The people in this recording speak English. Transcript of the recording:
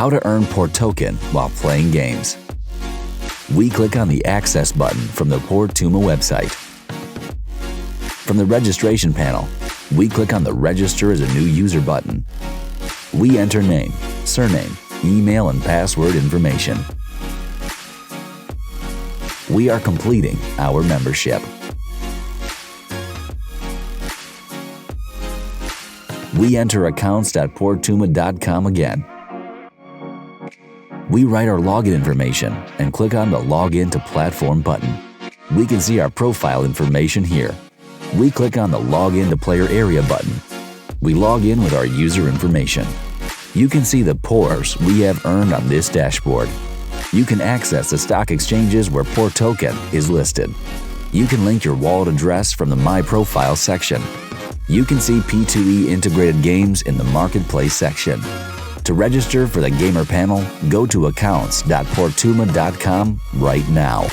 How to earn Portoken while playing games. We click on the Access button from the Portuma website. From the registration panel, we click on the Register as a new user button. We enter name, surname, email, and password information. We are completing our membership. We enter accounts.portuma.com again. We write our login information and click on the Login to Platform button. We can see our profile information here. We click on the Login to Player Area button. We log in with our user information. You can see the PORs we have earned on this dashboard. You can access the stock exchanges where Portoken is listed. You can link your wallet address from the My Profile section. You can see P2E integrated games in the Marketplace section. To register for the Gamer panel, go to accounts.portuma.com right now.